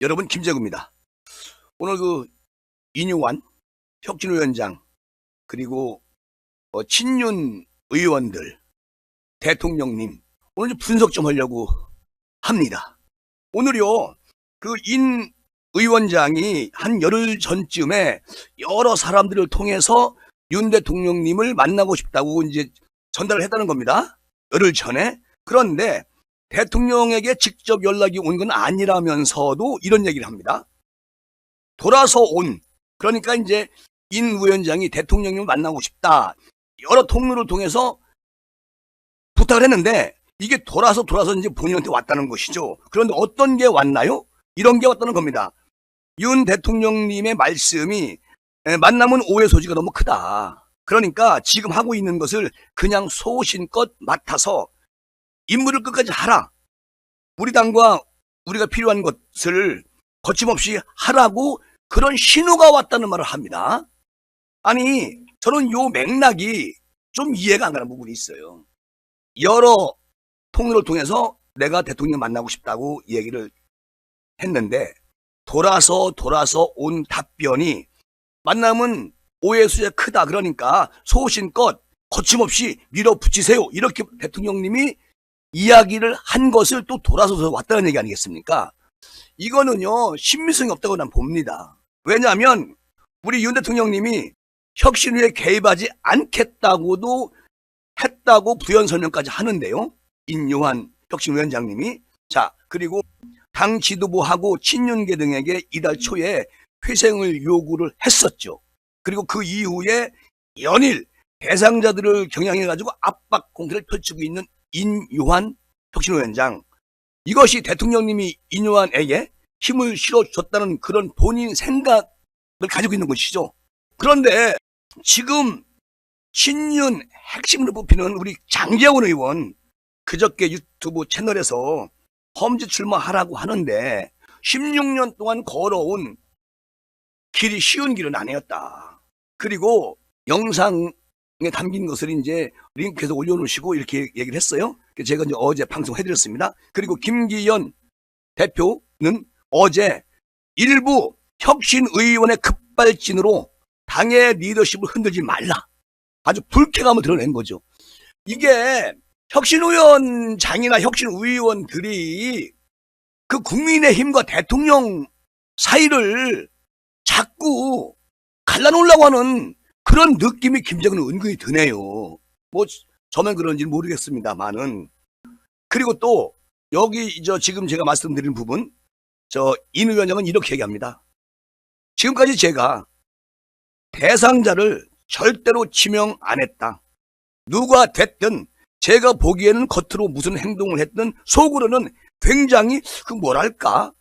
여러분, 김재구입니다. 오늘 이뉴환 혁신위원장 그리고 친윤 의원들, 대통령님 오늘 좀 분석 좀 하려고 합니다. 오늘요, 인 의원장이 한 열흘 전쯤에 여러 사람들을 통해서 윤 대통령님을 만나고 싶다고 이제 전달을 했다는 겁니다. 열흘 전에. 그런데 대통령에게 직접 연락이 온 건 아니라면서도 이런 얘기를 합니다. 돌아서 온, 그러니까 이제 인 위원장이 대통령님을 만나고 싶다, 여러 통로를 통해서 부탁을 했는데 이게 돌아서 이제 본인한테 왔다는 것이죠. 그런데 어떤 게 왔나요? 이런 게 왔다는 겁니다. 윤 대통령님의 말씀이 만남은 오해 소지가 너무 크다. 그러니까 지금 하고 있는 것을 그냥 소신껏 맡아서 임무를 끝까지 하라. 우리 당과 우리가 필요한 것을 거침없이 하라고 그런 신호가 왔다는 말을 합니다. 아니, 저는 요 맥락이 좀 이해가 안 가는 부분이 있어요. 여러 통로를 통해서 내가 대통령 만나고 싶다고 얘기를 했는데 돌아서 온 답변이 만남은 오해 소지가 크다. 그러니까 소신껏 거침없이 밀어붙이세요. 이렇게 대통령님이 이야기를 한 것을 또 돌아서서 왔다는 얘기 아니겠습니까? 이거는요, 신빙성이 없다고 난 봅니다. 왜냐하면 우리 윤 대통령님이 혁신위에 개입하지 않겠다고도 했다고 부연 설명까지 하는데요. 인요한 혁신위원장님이. 자, 그리고 당 지도부하고 친윤계 등에게 이달 초에 회생을 요구를 했었죠. 그리고 그 이후에 연일 대상자들을 겨냥해가지고 압박 공세를 펼치고 있는 인요한 혁신위원장, 이것이 대통령님이 인요한에게 힘을 실어줬다는 그런 본인 생각을 가지고 있는 것이죠. 그런데 지금 친윤 핵심으로 뽑히는 우리 장제원 의원, 그저께 유튜브 채널에서 험지 출마하라고 하는데 16년 동안 걸어온 길이 쉬운 길은 아니었다. 그리고 영상에 담긴 것을 이제 링크해서 올려놓으시고 이렇게 얘기를 했어요. 제가 이제 어제 방송해드렸습니다. 그리고 김기현 대표는 어제 일부 혁신의원의 급발진으로 당의 리더십을 흔들지 말라, 아주 불쾌감을 드러낸 거죠. 이게 혁신위원장이나 혁신의원들이 그 국민의힘과 대통령 사이를 자꾸 갈라놓으려고 하는 그런 느낌이 김재구는 은근히 드네요. 뭐 저만 그런지 모르겠습니다만은. 그리고 또 여기 지금 제가 말씀드린 부분, 인 위원장은 이렇게 얘기합니다. 지금까지 제가 대상자를 절대로 지명 안 했다. 누가 됐든 제가 보기에는 겉으로 무슨 행동을 했든 속으로는 굉장히 뭐랄까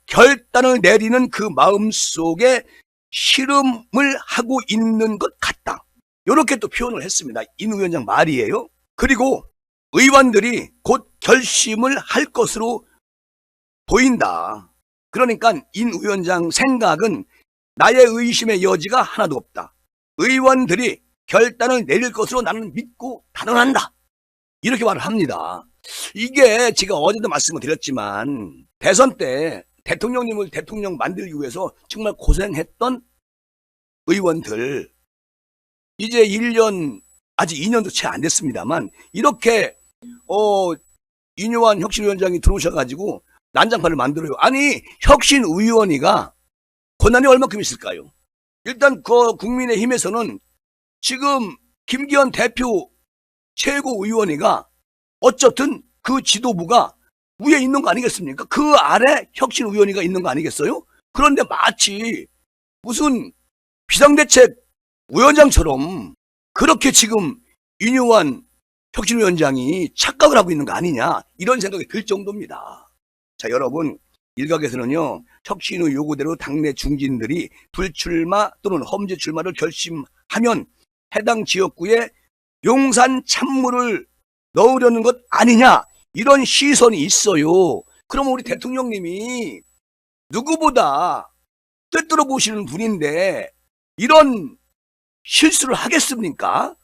결단을 내리는 그 마음속에 씨름을 하고 있는 것 같다. 이렇게 또 표현을 했습니다. 인 위원장 말이에요. 그리고 의원들이 곧 결심을 할 것으로 보인다. 그러니까 인 위원장 생각은 나의 의심의 여지가 하나도 없다. 의원들이 결단을 내릴 것으로 나는 믿고 단언한다. 이렇게 말을 합니다. 이게 제가 어제도 말씀을 드렸지만 대선 때 대통령님을 대통령 만들기 위해서 정말 고생했던 의원들, 이제 1년, 아직 2년도 채 안 됐습니다만 이렇게 인요한 혁신위원장이 들어오셔가지고 난장판을 만들어요. 아니, 혁신의원이가 권한이 얼마큼 있을까요? 일단 국민의힘에서는 지금 김기현 대표 최고의원이가 어쨌든 그 지도부가 위에 있는 거 아니겠습니까? 그 아래 혁신위원회가 있는 거 아니겠어요? 그런데 마치 무슨 비상대책위원장처럼 그렇게 지금 인요한 혁신위원장이 착각을 하고 있는 거 아니냐, 이런 생각이 들 정도입니다. 자, 여러분, 일각에서는요, 혁신의 요구대로 당내 중진들이 불출마 또는 험지 출마를 결심하면 해당 지역구에 용산 찬물을 넣으려는 것 아니냐, 이런 시선이 있어요. 그럼 우리 대통령님이 누구보다 꿰뚫어 보시는 분인데 이런 실수를 하겠습니까?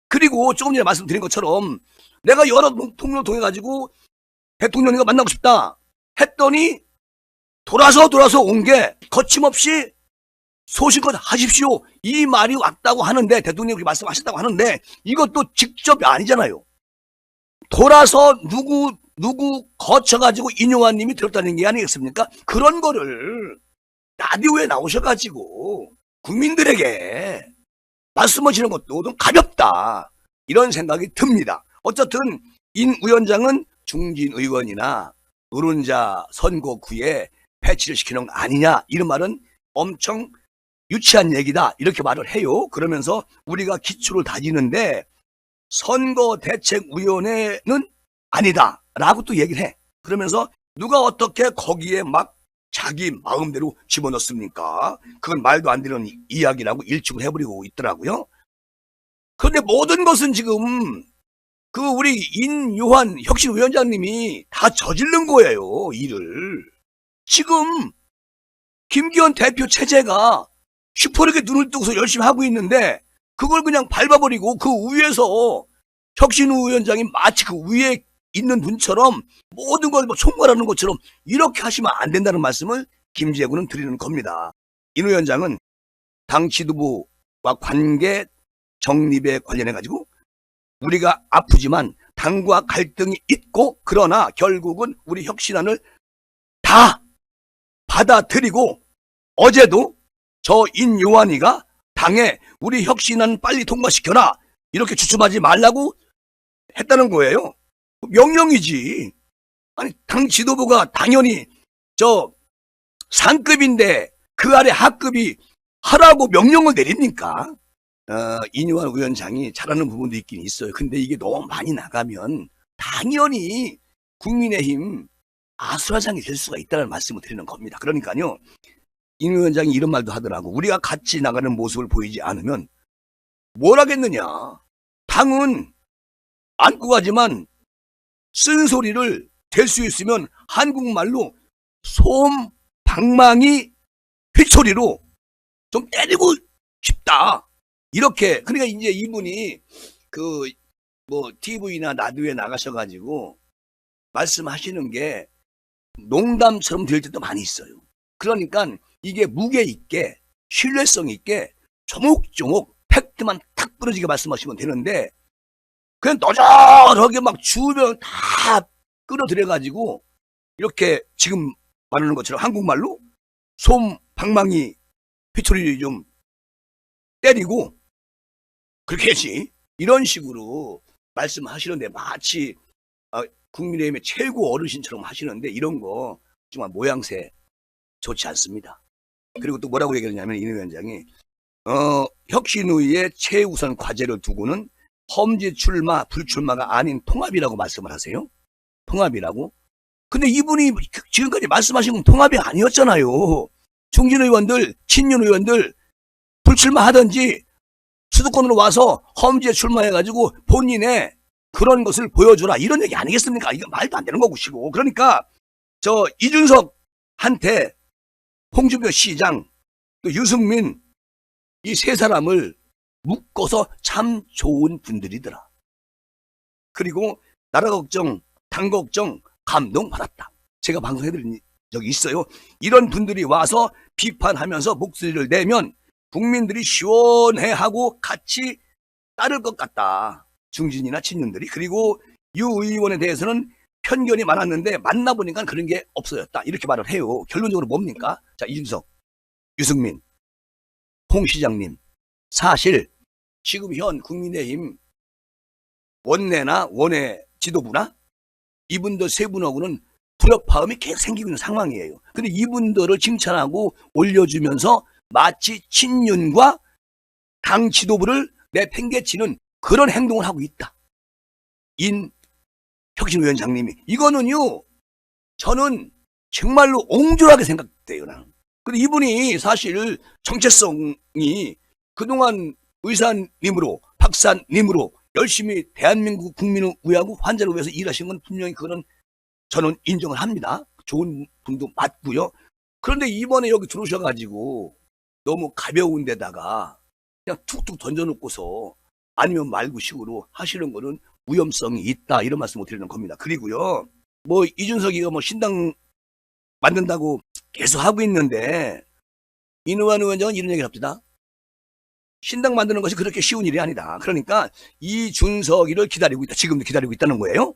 그리고 조금 전에 말씀드린 것처럼 내가 여러 통로를 통해 가지고 대통령님과 만나고 싶다 했더니 돌아서 온 게 거침없이 소신껏 하십시오. 이 말이 왔다고 하는데, 대통령이 말씀하셨다고 하는데, 이것도 직접 아니잖아요. 돌아서 누구 거쳐가지고 인용한 님이 들었다는 게 아니겠습니까? 그런 거를 라디오에 나오셔가지고 국민들에게 말씀하시는 것도 좀 가볍다. 이런 생각이 듭니다. 어쨌든 인 위원장은 중진 의원이나 노른자 선거구에 배치를 시키는 거 아니냐, 이런 말은 엄청 유치한 얘기다, 이렇게 말을 해요. 그러면서 우리가 기초를 다지는데 선거대책위원회는 아니다 라고 또 얘기를 해. 그러면서 누가 어떻게 거기에 막 자기 마음대로 집어넣습니까? 그건 말도 안 되는 이야기라고 일축을 해버리고 있더라고요. 그런데 모든 것은 지금 그 우리 인요한 혁신위원장님이 다 저지른 거예요, 일을. 지금 김기현 대표 체제가 슈퍼리게 눈을 뜨고서 열심히 하고 있는데 그걸 그냥 밟아버리고 그 위에서 혁신위원장이 마치 그 위에 있는 분처럼 모든 걸 뭐 총괄하는 것처럼 이렇게 하시면 안 된다는 말씀을 김재구는 드리는 겁니다. 인 위원장은 당 지도부와 관계 정립에 관련해 가지고 우리가 아프지만 당과 갈등이 있고, 그러나 결국은 우리 혁신안을 다 받아들이고, 어제도 저 인요한이가 당에 우리 혁신안 빨리 통과시켜라 이렇게 주춤하지 말라고 했다는 거예요. 명령이지. 아니, 당 지도부가 당연히 저 상급인데 그 아래 하급이 하라고 명령을 내립니까? 인요한 위원장이 잘하는 부분도 있긴 있어요. 근데 이게 너무 많이 나가면 당연히 국민의힘 아수라장이 될 수가 있다는 말씀을 드리는 겁니다. 그러니까요, 인 위원장이 이런 말도 하더라고. 우리가 같이 나가는 모습을 보이지 않으면 뭘 하겠느냐. 당은 안고 가지만 쓴소리를 될 수 있으면 한국말로 솜 방망이 휘초리로 좀 때리고 싶다. 이렇게. 그러니까 이제 이분이 그 뭐 TV나 라디오에 나가셔가지고 말씀하시는 게 농담처럼 들릴 때도 많이 있어요. 그러니까 이게 무게 있게 신뢰성 있게 조목조목 팩트만 탁 부러지게 말씀하시면 되는데, 그냥 너저하게 막 주변 다 끌어들여가지고 이렇게 지금 말하는 것처럼 한국말로 솜 방망이 휘초리 좀 때리고 그렇게 해야지, 이런 식으로 말씀하시는데 마치 국민의힘의 최고 어르신처럼 하시는데, 이런 거 정말 모양새 좋지 않습니다. 그리고 또 뭐라고 얘기하냐면 인 위원장이 혁신위의 최우선 과제를 두고는 험지 출마 불출마가 아닌 통합이라고 말씀을 하세요. 통합이라고? 근데 이분이 지금까지 말씀하신 건 통합이 아니었잖아요. 중진 의원들, 친윤 의원들 불출마하든지 수도권으로 와서 험지에 출마해가지고 본인의 그런 것을 보여주라, 이런 얘기 아니겠습니까? 이거 말도 안 되는 거고시고. 그러니까 저 이준석한테 홍준표 시장, 또 유승민, 이 세 사람을 묶어서 참 좋은 분들이더라. 그리고 나라 걱정, 당 걱정 감동받았다. 제가 방송해드린 적이 있어요. 이런 분들이 와서 비판하면서 목소리를 내면 국민들이 시원해하고 같이 따를 것 같다. 중진이나 친윤들이. 그리고 유 의원에 대해서는 편견이 많았는데 만나보니까 그런 게 없어졌다, 이렇게 말을 해요. 결론적으로 뭡니까? 자, 이준석, 유승민, 홍 시장님, 사실 지금 현 국민의힘 원내나 원외 지도부나 이분들 세 분하고는 불협화음이 계속 생기고 있는 상황이에요. 근데 이분들을 칭찬하고 올려주면서 마치 친윤과 당 지도부를 내팽개치는 그런 행동을 하고 있다. 인 혁신위원장님이. 이거는요, 저는 정말로 옹졸하게 생각돼요, 나는. 근데 이분이 사실 정체성이 그동안 의사님으로, 박사님으로 열심히 대한민국 국민을 위하고 환자를 위해서 일하신 건 분명히 그거는 저는 인정을 합니다. 좋은 분도 맞고요. 그런데 이번에 여기 들어오셔가지고 너무 가벼운 데다가 그냥 툭툭 던져놓고서 아니면 말고 식으로 하시는 거는 위험성이 있다, 이런 말씀을 드리는 겁니다. 그리고요, 뭐 이준석이가 뭐 신당 만든다고 계속 하고 있는데 이노환 위원장은 이런 얘기를 합니다. 신당 만드는 것이 그렇게 쉬운 일이 아니다. 그러니까 이준석이를 기다리고 있다. 지금도 기다리고 있다는 거예요.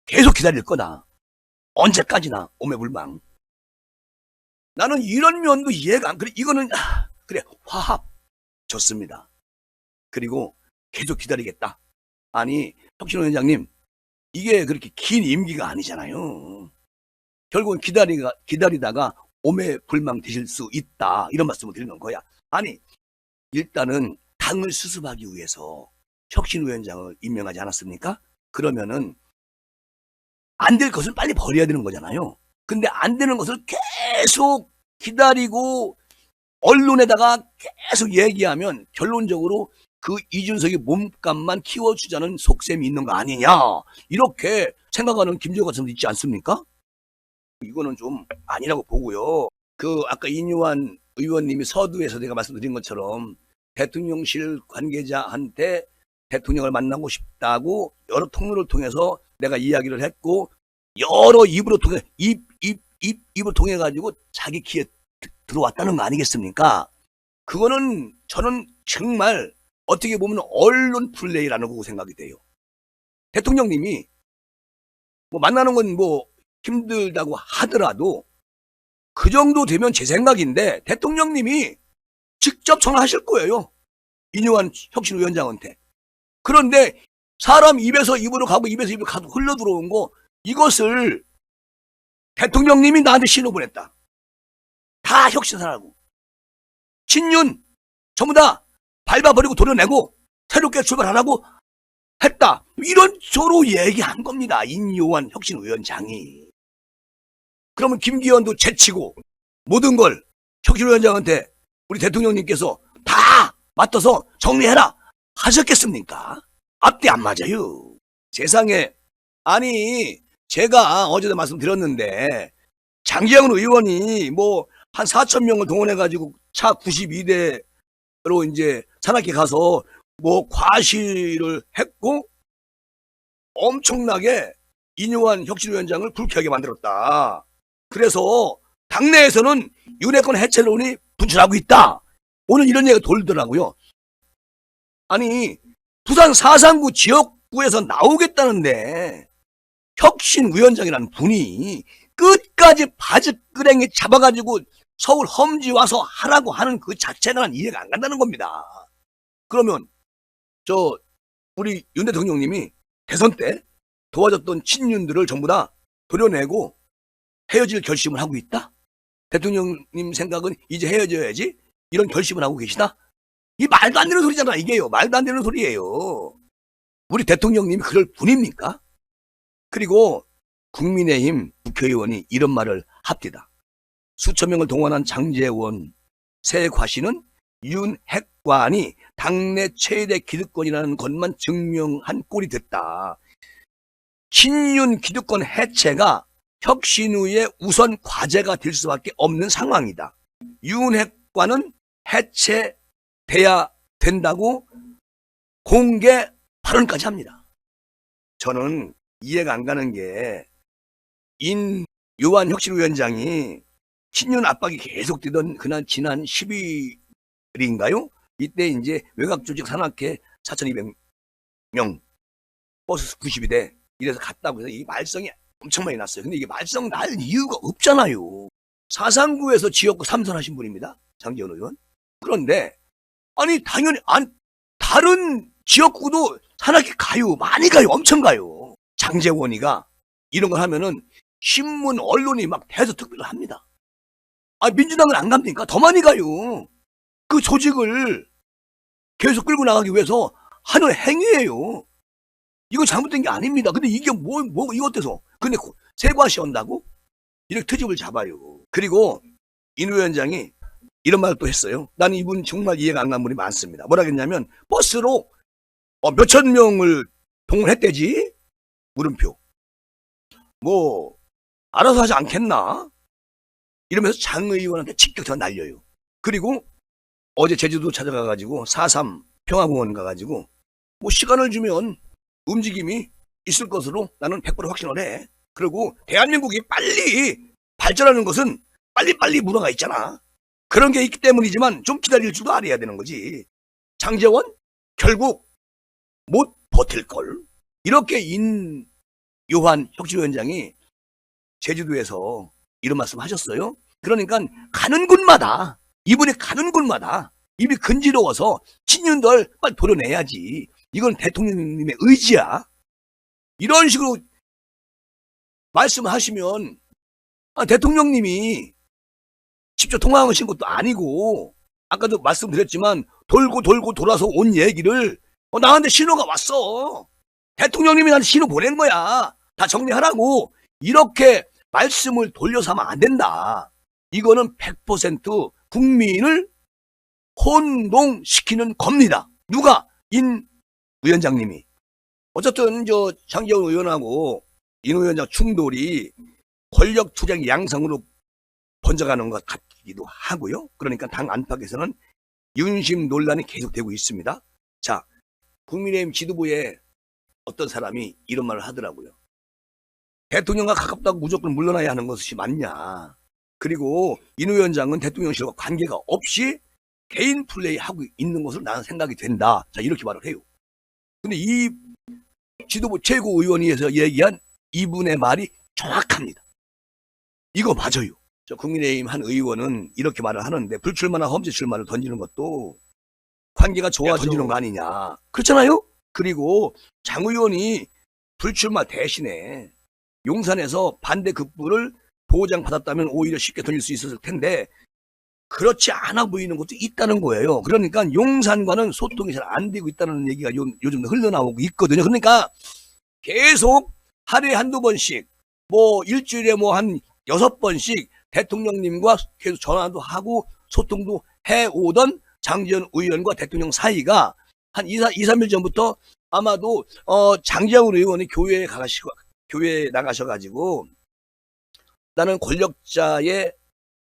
계속 기다릴 거다. 언제까지나 오매불망. 나는 이런 면도 이해가 안 그래. 이거는 그래 화합 좋습니다. 그리고 계속 기다리겠다. 아니 혁신호 위원장님 이게 그렇게 긴 임기가 아니잖아요. 결국은 기다리다가 오매불망 되실 수 있다. 이런 말씀을 드리는 거야. 아니 일단은 당을 수습하기 위해서 혁신위원장을 임명하지 않았습니까? 그러면은 안 될 것을 빨리 버려야 되는 거잖아요. 근데 안 되는 것을 계속 기다리고 언론에다가 계속 얘기하면 결론적으로 그 이준석의 몸값만 키워주자는 속셈이 있는 거 아니냐 이렇게 생각하는 김재호 같은 분도 있지 않습니까? 이거는 좀 아니라고 보고요. 그 아까 이뇨한 의원님이 서두에서 내가 말씀드린 것처럼 대통령실 관계자한테 대통령을 만나고 싶다고 여러 통로를 통해서 내가 이야기를 했고 여러 입으로 통해 가지고 자기 귀에 들어왔다는 거 아니겠습니까? 그거는 저는 정말 어떻게 보면 언론 플레이라는 거고 생각이 돼요. 대통령님이 뭐 만나는 건 뭐 힘들다고 하더라도 그 정도 되면 제 생각인데 대통령님이 직접 전화하실 거예요. 이뇨한 혁신위원장한테. 그런데 사람 입에서 입으로 가고 입에서 입으로 가고 흘러 들어온 거 이것을 대통령님이 나한테 신호 보냈다. 다 혁신하라고. 친윤 전부 다 밟아버리고 도려내고 새롭게 출발하라고 했다. 이런 식으로 얘기한 겁니다. 인요한 혁신위원장이. 그러면 김기현도 제치고 모든 걸 혁신위원장한테 우리 대통령님께서 다 맡아서 정리해라 하셨겠습니까? 앞뒤 안 맞아요. 세상에. 아니 제가 어제도 말씀드렸는데 장기영은 의원이 뭐 한 4,000명을 동원해가지고 차 92대로 이제 산악회 가서 뭐 과시를 했고 엄청나게 인요한 혁신위원장을 불쾌하게 만들었다. 그래서 당내에서는 윤핵관 해체론이 분출하고 있다. 오늘 이런 얘기가 돌더라고요. 아니 부산 사상구 지역구에서 나오겠다는데 혁신위원장이라는 분이 끝까지 바지끄랭이 잡아가지고 서울 험지 와서 하라고 하는 그 자체가 난 이해가 안 간다는 겁니다. 그러면 저 우리 윤 대통령님이 대선 때 도와줬던 친윤들을 전부 다 도려내고 헤어질 결심을 하고 있다? 대통령님 생각은 이제 헤어져야지? 이런 결심을 하고 계시다? 이 말도 안 되는 소리잖아. 이게요. 말도 안 되는 소리예요. 우리 대통령님이 그럴 분입니까? 그리고 국민의힘 국회의원이 이런 말을 합니다. 수천 명을 동원한 장제원 새 과시는 윤핵관이 당내 최대 기득권이라는 것만 증명한 꼴이 됐다. 친윤 기득권 해체가 혁신 후의 우선 과제가 될 수밖에 없는 상황이다. 윤핵관은 해체돼야 된다고 공개 발언까지 합니다. 저는 이해가 안 가는 게 인요한 혁신위원장이 친윤 압박이 계속되던 그날 지난 12일인가요? 이때 이제 외곽조직 산악회 4,200명 버스 92대 이래서 갔다고 해서 이 말썽이 엄청 많이 났어요. 근데 이게 말썽 날 이유가 없잖아요. 사상구에서 지역구 3선 하신 분입니다. 장제원 의원. 그런데 아니 당연히 다른 지역구도 산악회 가요. 많이 가요. 엄청 가요. 장제원이가 이런 걸 하면은 신문 언론이 막 대서특필을 합니다. 아 민주당은 안 갑니까? 더 많이 가요. 그 조직을 계속 끌고 나가기 위해서 하는 행위예요. 이거 잘못된 게 아닙니다. 근데 이게 이거 어때서? 근데 세과시 한다고? 이렇게 트집을 잡아요. 그리고 인 위원장이 이런 말을 또 했어요. 나는 이분 정말 이해가 안 가는 분이 많습니다. 뭐라 했냐면 버스로 몇천 명을 동원했대지? 물음표. 뭐 알아서 하지 않겠나? 이러면서 장 의원한테 직격 전화 날려요. 그리고 어제 제주도 찾아가가지고 4.3 평화공원 가가지고 뭐 시간을 주면 움직임이 있을 것으로 나는 100% 확신을 해. 그리고 대한민국이 빨리 발전하는 것은 빨리빨리 물어가 있잖아. 그런 게 있기 때문이지만 좀 기다릴 줄도 알아야 되는 거지. 장제원 결국 못 버틸걸. 이렇게 인요한 혁신위원장이 제주도에서 이런 말씀 하셨어요. 그러니까 가는 곳마다, 이분이 가는 곳마다 입이 근지러워서 친윤들 빨리 도려내야지. 이건 대통령님의 의지야. 이런 식으로 말씀하시면 대통령님이 직접 통화하신 것도 아니고, 아까도 말씀드렸지만 돌고 돌아서 온 얘기를 나한테 신호가 왔어. 대통령님이 나한테 신호 보낸 거야. 다 정리하라고. 이렇게 말씀을 돌려서 하면 안 된다. 이거는 100% 국민을 혼동시키는 겁니다. 누가? 인 위원장님이. 어쨌든 장제원 의원하고 인 위원장 충돌이 권력 투쟁 양상으로 번져가는 것 같기도 하고요. 그러니까 당 안팎에서는 윤심 논란이 계속되고 있습니다. 자, 국민의힘 지도부에 어떤 사람이 이런 말을 하더라고요. 대통령과 가깝다고 무조건 물러나야 하는 것이 맞냐. 그리고 인 위원장은 대통령실과 관계가 없이 개인 플레이하고 있는 것으로 나는 생각이 된다. 자, 이렇게 말을 해요. 근데 이 지도부 최고위원회에서 얘기한 이분의 말이 정확합니다. 이거 맞아요. 저 국민의힘 한 의원은 이렇게 말을 하는데, 불출마나 험지 출마를 던지는 것도 관계가 좋아지는 거 아니냐. 그렇잖아요? 그리고 장 의원이 불출마 대신에 용산에서 반대 급부를 보장받았다면 오히려 쉽게 던질 수 있었을 텐데 그렇지 않아 보이는 것도 있다는 거예요. 그러니까 용산과는 소통이 잘 안 되고 있다는 얘기가 요즘 흘러나오고 있거든요. 그러니까 계속 하루에 한두 번씩, 일주일에 한 6번씩 대통령님과 계속 전화도 하고 소통도 해오던 장제원 의원과 대통령 사이가 한 2-3일 전부터 아마도 장제원 의원이 교회에 나가셔가지고 나는 권력자의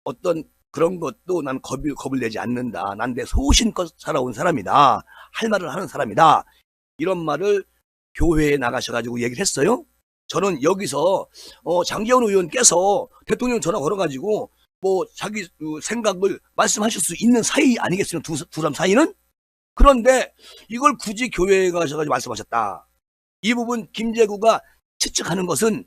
어떤 그런 것도 난 겁을 내지 않는다. 난 내 소신껏 살아온 사람이다. 할 말을 하는 사람이다. 이런 말을 교회에 나가셔가지고 얘기를 했어요. 저는 여기서 장제원 의원께서 대통령 전화 걸어가지고 자기 생각을 말씀하실 수 있는 사이 아니겠습니까? 두 사람 사이는? 그런데 이걸 굳이 교회에 가셔가지고 말씀하셨다. 이 부분 김재구가 추측하는 것은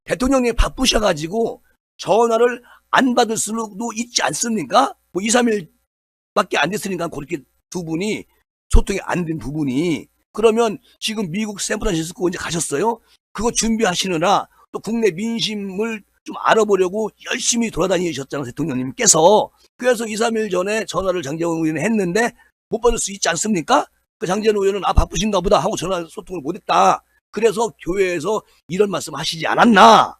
대통령이 바쁘셔가지고 전화를 안 받을 수도 있지 않습니까? 2-3일밖에 안 됐으니까 그렇게 두 분이 소통이 안 된 부분이. 그러면 지금 미국 샌프란시스코 이제 가셨어요? 그거 준비하시느라 또 국내 민심을 좀 알아보려고 열심히 돌아다니셨잖아요, 대통령님께서. 그래서 2-3일 전에 전화를 장제원 의원이 했는데 못 받을 수 있지 않습니까? 그 장제원 의원은 바쁘신가 보다 하고 전화 소통을 못했다. 그래서 교회에서 이런 말씀 하시지 않았나,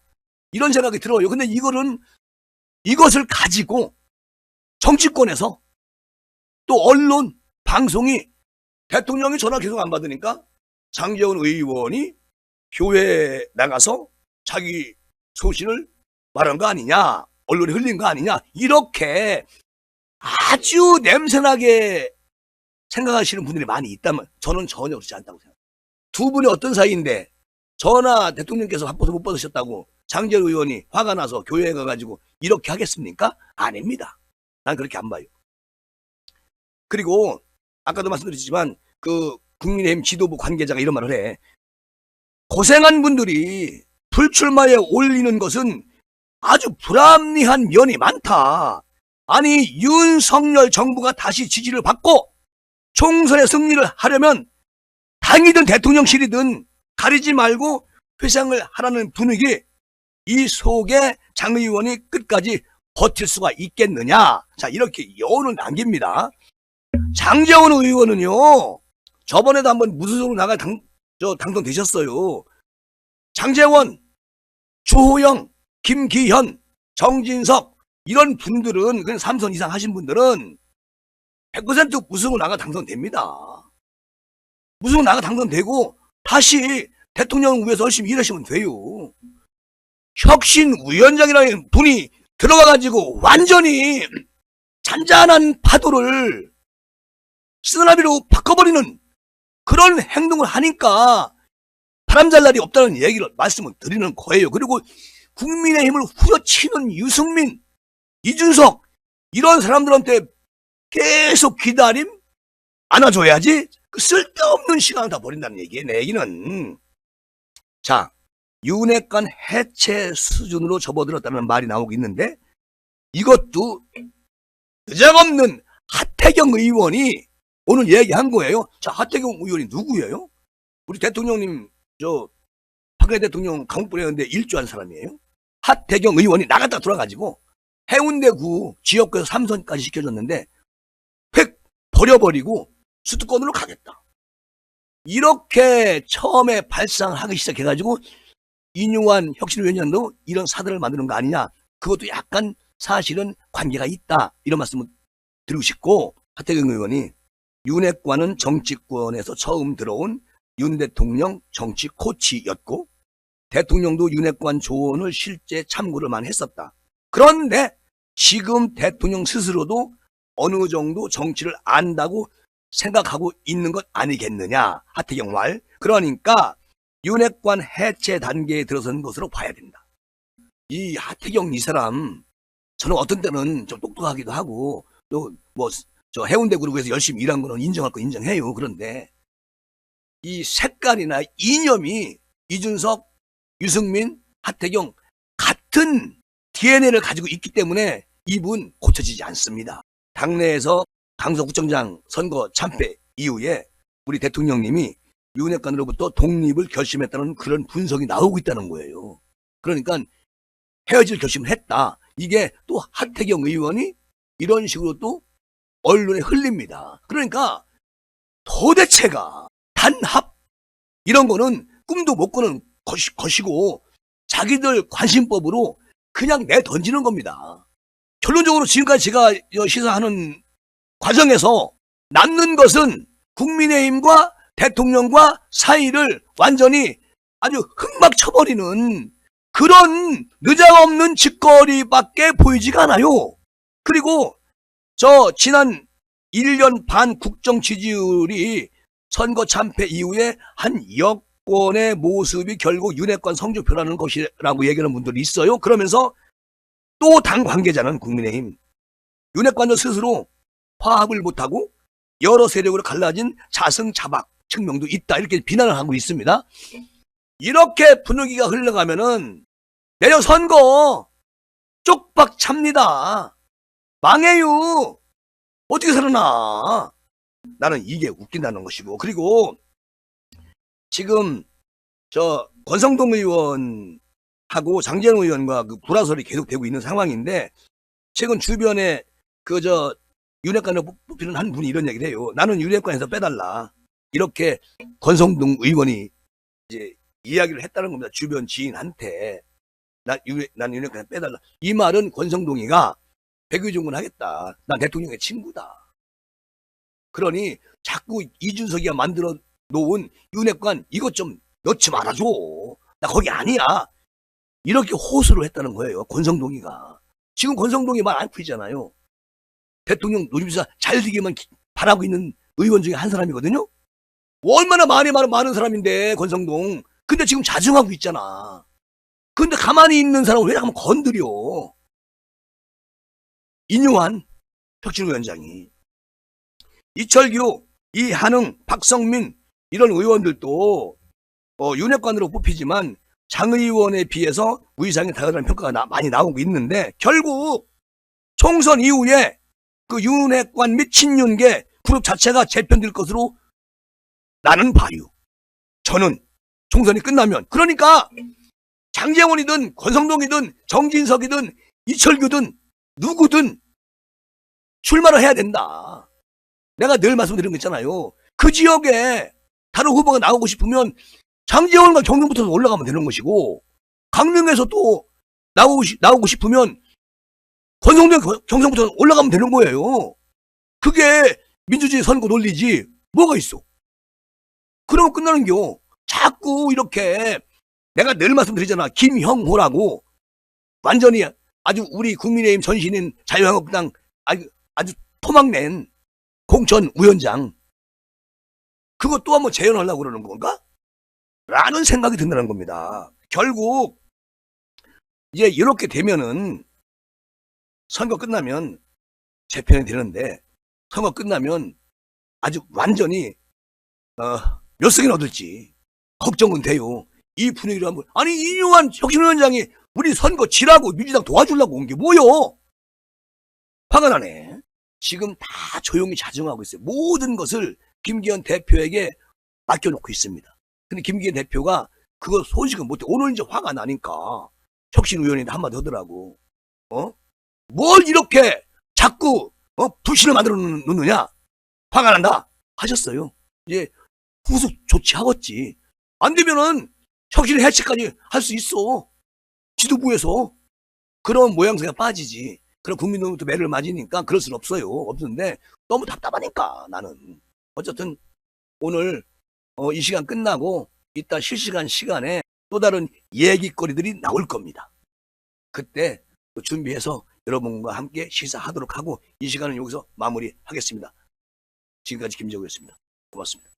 이런 생각이 들어요. 근데 이것을 가지고 정치권에서 또 언론, 방송이 대통령이 전화 계속 안 받으니까 장제원 의원이 교회에 나가서 자기 소신을 말한 거 아니냐, 언론에 흘린 거 아니냐, 이렇게 아주 냄새나게 생각하시는 분들이 많이 있다면 저는 전혀 그렇지 않다고 생각합니다. 두 분이 어떤 사이인데 전화 대통령께서 바빠서 못 받으셨다고 장제원 의원이 화가 나서 교회에 가가지고 이렇게 하겠습니까? 아닙니다. 난 그렇게 안 봐요. 그리고 아까도 말씀드렸지만 국민의힘 지도부 관계자가 이런 말을 해. 고생한 분들이 불출마에 올리는 것은 아주 불합리한 면이 많다. 아니, 윤석열 정부가 다시 지지를 받고 총선에 승리를 하려면 당이든 대통령실이든 가리지 말고 회상을 하라는 분위기, 이 속에 장 의원이 끝까지 버틸 수가 있겠느냐. 자, 이렇게 여운을 남깁니다. 장제원 의원은요, 저번에도 한번 무소속으로 당선되셨어요. 장제원, 주호영, 김기현, 정진석, 이런 분들은, 그냥 3선 이상 하신 분들은 100% 무소속으로 당선됩니다. 무소속으로 당선되고 다시 대통령 위해서 열심히 일하시면 돼요. 혁신위원장이라는 분이 들어가가지고 완전히 잔잔한 파도를 쓰나미로 바꿔버리는 그런 행동을 하니까 바람잘 날이 없다는 얘기를 말씀을 드리는 거예요. 그리고 국민의힘을 후려치는 유승민, 이준석 이런 사람들한테 계속 기다림 안아줘야지 그 쓸데없는 시간을 다 버린다는 얘기예요. 내 얘기는. 자, 윤핵관 해체 수준으로 접어들었다는 말이 나오고 있는데 이것도 의장없는 하태경 의원이 오늘 얘기한 거예요. 자, 하태경 의원이 누구예요? 우리 대통령님 박근혜 대통령 감옥 보내는데 일조한 사람이에요. 하태경 의원이 나갔다 들어가지고 해운대구 지역구에서 3선까지 시켜줬는데 획 버려버리고 수도권으로 가겠다. 이렇게 처음에 발상하기 시작해가지고 인용한 혁신위원장도 이런 사들을 만드는 거 아니냐. 그것도 약간 사실은 관계가 있다. 이런 말씀을 드리고 싶고, 하태경 의원이 윤핵관은 정치권에서 처음 들어온 윤 대통령 정치 코치였고 대통령도 윤핵관 조언을 실제 참고를 많이 했었다. 그런데 지금 대통령 스스로도 어느 정도 정치를 안다고 생각하고 있는 것 아니겠느냐. 하태경 말. 그러니까 윤핵관 해체 단계에 들어선 것으로 봐야 된다. 이 하태경 이 사람 저는 어떤 때는 좀 똑똑하기도 하고 또 뭐 저 해운대 그룹에서 열심히 일한 거는 인정할 거 인정해요. 그런데 이 색깔이나 이념이 이준석, 유승민, 하태경 같은 DNA를 가지고 있기 때문에 이분 고쳐지지 않습니다. 당내에서 강서구청장 선거 참패 이후에 우리 대통령님이 윤핵관으로부터 독립을 결심했다는 그런 분석이 나오고 있다는 거예요. 그러니까 헤어질 결심을 했다. 이게 또 하태경 의원이 이런 식으로 또 언론에 흘립니다. 그러니까 도대체가 단합 이런 거는 꿈도 못 꾸는 것이고 자기들 관심법으로 그냥 내던지는 겁니다. 결론적으로 지금까지 제가 시사하는 과정에서 남는 것은 국민의힘과 대통령과 사이를 완전히 아주 흑막 쳐버리는 그런 느닷없는 짓거리밖에 보이지가 않아요. 그리고 저 지난 1년 반 국정 지지율이 선거 참패 이후에 한 여권의 모습이 결국 윤핵관 성적표라는 것이라고 얘기하는 분들이 있어요. 그러면서 또 당 관계자는 국민의힘 윤핵관도 스스로 화합을 못하고 여러 세력으로 갈라진 자승자박 측면도 있다. 이렇게 비난을 하고 있습니다. 이렇게 분위기가 흘러가면은 내년 선거 쪽박 찹니다. 망해요. 어떻게 살아나. 나는 이게 웃긴다는 것이고. 그리고 지금 저 권성동 의원하고 장재현 의원과 그 불화설이 계속되고 있는 상황인데 최근 주변에 윤핵관을 뽑히는 한 분이 이런 얘기를 해요. 나는 윤핵관에서 빼달라. 이렇게 권성동 의원이 이제 이야기를 했다는 겁니다. 주변 지인한테. 난 윤핵관에서 빼달라. 이 말은 권성동이가 백의종군 하겠다. 난 대통령의 친구다. 그러니 자꾸 이준석이가 만들어 놓은 윤핵관 이것 좀 넣지 말아줘. 나 거기 아니야. 이렇게 호소를 했다는 거예요. 권성동이가. 지금 권성동이 말 안 풀리잖아요. 대통령 노림수사 잘 되기만 바라고 있는 의원 중에 한 사람이거든요. 얼마나 말이 많은 사람인데 권성동. 근데 지금 자중하고 있잖아. 근데 가만히 있는 사람을 왜 한번 건드려. 인용한 혁신위원장이 이철규, 이한흥, 박성민 이런 의원들도 윤핵관으로 뽑히지만 장 의원에 비해서 위상이 다르다는 평가가 많이 나오고 있는데 결국 총선 이후에 그 윤핵관 및 친윤계 그룹 자체가 재편될 것으로 나는 봐요. 저는 총선이 끝나면. 그러니까 장제원이든 권성동이든 정진석이든 이철규든 누구든 출마를 해야 된다. 내가 늘 말씀드린 거 있잖아요. 그 지역에 다른 후보가 나오고 싶으면 장제원과 경쟁부터 올라가면 되는 것이고 강릉에서 또 나오고 싶으면 권성동 경선부터 올라가면 되는 거예요. 그게 민주주의 선거 논리지 뭐가 있어. 그러면 끝나는겨. 자꾸 이렇게 내가 늘 말씀드리잖아. 김형호라고 완전히 아주 우리 국민의힘 전신인 자유한국당 아주 토막낸 공천 위원장 그거 또 한번 재연하려고 그러는 건가? 라는 생각이 든다는 겁니다. 결국 이제 이렇게 되면은 선거 끝나면 재편이 되는데 선거 끝나면 아주 완전히 몇 석이나 얻을지 걱정은 돼요. 이 분위기를 한번 아니 이용환 혁신위원장이 우리 선거 지라고 민주당 도와주려고 온 게 뭐요? 화가 나네. 지금 다 조용히 자정하고 있어요. 모든 것을 김기현 대표에게 맡겨놓고 있습니다. 근데 김기현 대표가 그거 소식은 못해. 오늘 이제 화가 나니까 혁신위원회인데 한마디 하더라고. 뭘 이렇게 자꾸 불신을 만들어 놓느냐? 화가 난다 하셨어요. 이제 후속 조치하겠지. 안 되면은 혁신 해체까지 할 수 있어. 지도부에서 그런 모양새가 빠지지. 그럼 국민으로부터 매를 맞으니까 그럴 수는 없어요. 없는데 너무 답답하니까 나는. 어쨌든 오늘 이 시간 끝나고 이따 실시간 시간에 또 다른 얘기거리들이 나올 겁니다. 그때 준비해서 여러분과 함께 시사하도록 하고 이 시간은 여기서 마무리하겠습니다. 지금까지 김정우였습니다. 고맙습니다.